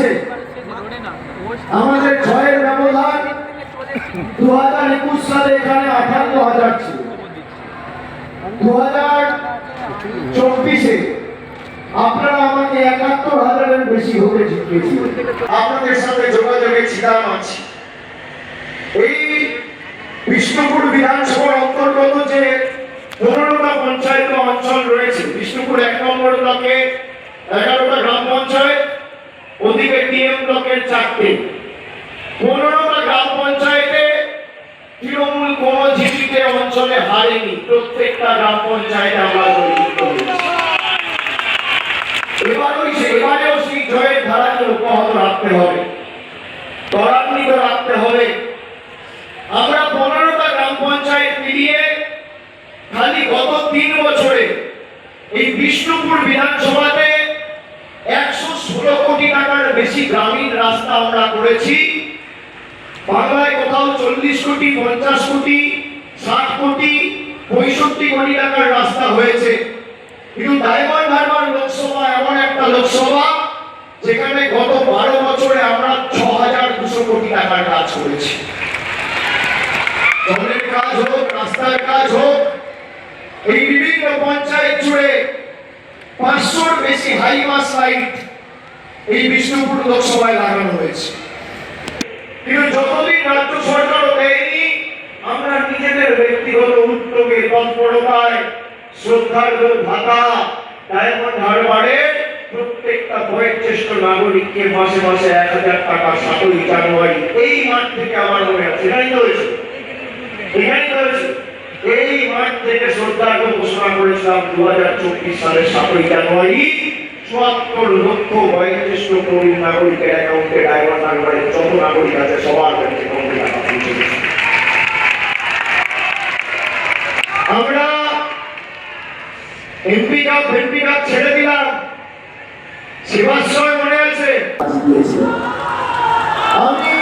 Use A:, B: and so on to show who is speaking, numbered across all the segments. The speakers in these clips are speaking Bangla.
A: চব্বিশে আমাদের জয়ের ব্যবধান 2021 সালে এখানে 58,000 ছিল। 2024-এ আপনারা আমাকে 71,000-এর বেশি ভোটে জিতিয়েছিলেন। আপনাদের সাথে যোগাযোগে ছিলাম আছি। এই বিষ্ণুপুর বিধানসভার অন্তর্গত যে 15টা পঞ্চায়েত অঞ্চল রয়েছে, বিষ্ণুপুর 1 নম্বর ব্লকে 11টা গ্রাম পঞ্চায়েত, ওদিকে টিএম ব্লকের 4টে, 15টা গ্রাম পঞ্চায়েতে তৃণমূল কোন জিপিতে অঞ্চলে হারেনি। প্রত্যেকটা গ্রাম পঞ্চায়েতে আমরা জয়যুক্ত হয়েছি। এবারেও সেই জয়ের ধারাকে অব্যাহত রাখতে হবে, ত্বরান্বিত রাখতে হবে। আমরা 15টা গ্রাম পঞ্চায়েত মিলিয়ে খালি গত 3 বছরে এই বিষ্ণুপুর বিধানসভাতে 116 কোটি টাকার বেশি গ্রামীণ রাস্তা আমরা করেছি। বাংলায় কোথাও 40 কোটি, 50 কোটি, 60 কোটি, 65 কোটি টাকার রাস্তা হয়েছে। কিন্তু ডায়মন্ড হারবার লোকসভা এমন একটা লোকসভা যেখানে গত 12 বছরে আমরা 6200 কোটি টাকার কাজ করেছি। জলের কাজ হোক, রাস্তার কাজ হোক, এই বিভিন্ন পঞ্চায়েত জুড়ে 500-র বেশি হাইমাস লাইট এই বিষ্ণুপুর লোকসভায় লাগানো হয়েছে। কিন্তু যতদিন রাজ্য সরকারও দেয়নি, আমরা নিজেদের ব্যক্তিগত উদ্যোগে, তৎপরতায়, শ্রদ্ধার ভাতা ডায়মন্ড হারবারে প্রত্যেকটা বয়োজ্যেষ্ঠ নাগরিককে মাসে মাসে 1000 টাকা 7ই জানুয়ারি এই মাঠ থেকে আমার মনে আছে, এখানেই তো হয়েছে, এই মাঠ থেকে শ্রদ্ধার্ঘ্য ঘোষণা করেছিলাম 2024 সালের 7ই জানুয়ারি 74 লক্ষ বয়োজ্যেষ্ঠ প্রবীণ নাগরিকের অ্যাকাউন্টে ডায়মন্ড হারবারের যত নাগরিক আছে সবার কাছে টাকা পৌঁছে গেছে। আমরা এমপি কাপ ছেড়ে দিলাম, সেবাশ্রয় মনে আছে। আমি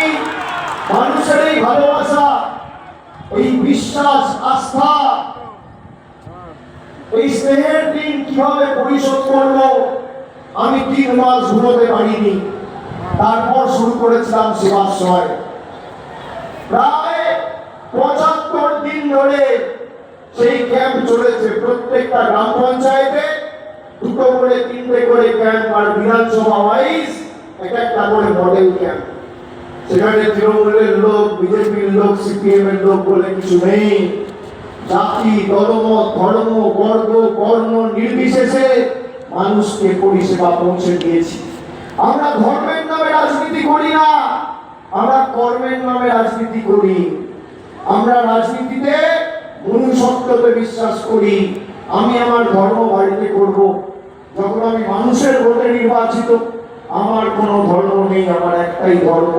A: মানুষের এই ভালোবাসা, এই বিশ্বাস, আস্থা, এই স্নেহের দিন কিভাবে পরিশোধ করব আমি 3 মাস ঘুমোতে পারিনি। তারপর শুরু করেছিলাম সেবাশ্রয়। প্রায় 75 দিন ধরে সেই ক্যাম্প চলেছে। প্রত্যেকটা গ্রাম পঞ্চায়েতে 2টো করে 3টে করে ক্যাম্প, আর বিধানসভা ওয়াইজ একটা করে মডেল ক্যাম্প। সেখানে তৃণমূলের লোক, বিজেপির লোক, সিপিএম এর লোক বলে কিছু নেই। জাতি, দলমত, ধর্ম, বর্গ, বর্ণ নির্বিশেষে মানুষকে পরিষেবা পৌঁছে দিয়েছি। আমরা ধর্মের নামে রাজনীতি করি না, আমরা কর্মের নামে রাজনীতি করি। আমরা রাজনীতিতে মনুষ্যত্বতে বিশ্বাস করি। আমি আমার ধর্ম বাড়িতে করব। যখন আমি মানুষের ভোটে নির্বাচিত, আমার কোনো ধর্ম নেই, আমার একটাই ধর্ম,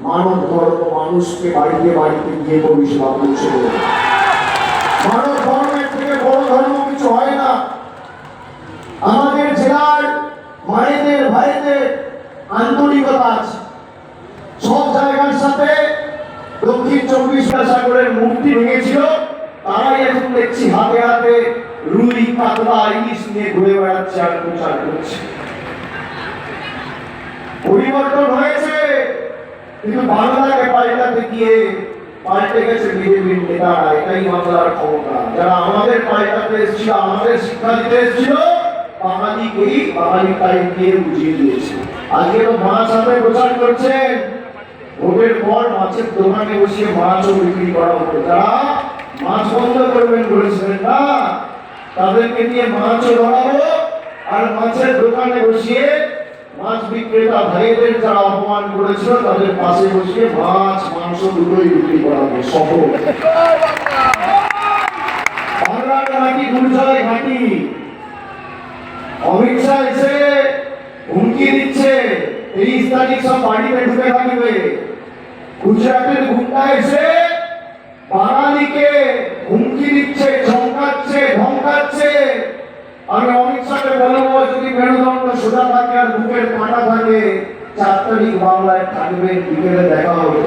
A: মানব ধর্ম। মানুষকে বাড়িতে বাড়িতে গিয়ে পরিষেবা পৌঁছে দেব। মানব ধর্মের থেকে বড় ধর্ম কিছু হয় না। আমাদের জেলার মায়েদের, ভাইদের আন্তরিকতা আছে। সব জায়গার সাথে দক্ষিণ 24 সাগরের মূর্তি ভেঙেছিল, তারাই এখন দেখছি হাতে হাতে রুই, কাতলা, ইলিশ নিয়ে ঘুরে বেড়াচ্ছে আর প্রচার করছে। পরিবর্তন হয়েছে, কিন্তু বাংলাকে পাল্টাতে গিয়ে পাল্টে গেছে বিজেপির নেতারা। এটাই বাংলার ক্ষমতা। যারা আমাদের পাল্টাতে এসেছিল, আমাদের শিক্ষা দিতে এসেছিল, বাঙালিকেই বাঙালি টাইম দিয়ে বুঝিয়ে দিয়েছে। আজকে তো মাছ হাতে প্রচার করছেন। ভোটের পর মাছের দোকানে বসিয়ে মাছও বিক্রি করা হতো। যারা মাছ বন্ধ করবেন বলেছিলেন না, তাদেরকে নিয়ে মাছও ধরাবো, আর মাছের দোকানে বসিয়ে মাছ বিক্রেতা ভাইদের যারা অপমান করেছিল তাদের পাশে বসিয়ে মাছ, মাংস দুটোই বিক্রি করা হবে। সফল বাংলার ঘাঁটি, গুলশানের ঘাঁটি। অমিত শাহ এসে হুমকি দিচ্ছে 30 তারিখ সব বাড়িতে ঢুকে থাকবে। গুজরাটের গুন্ডা এসে বাঙালিকে হুমকি দিচ্ছে, চমকাচ্ছে, ধমকাচ্ছে। আমি অমিত শাহকে বলবো, যদি মেরুদণ্ড সোজা থাকে আর বুকের কাঁটা থাকে, 4 তারিখ বাংলায় থাকবে, বিকেলে দেখা হবে।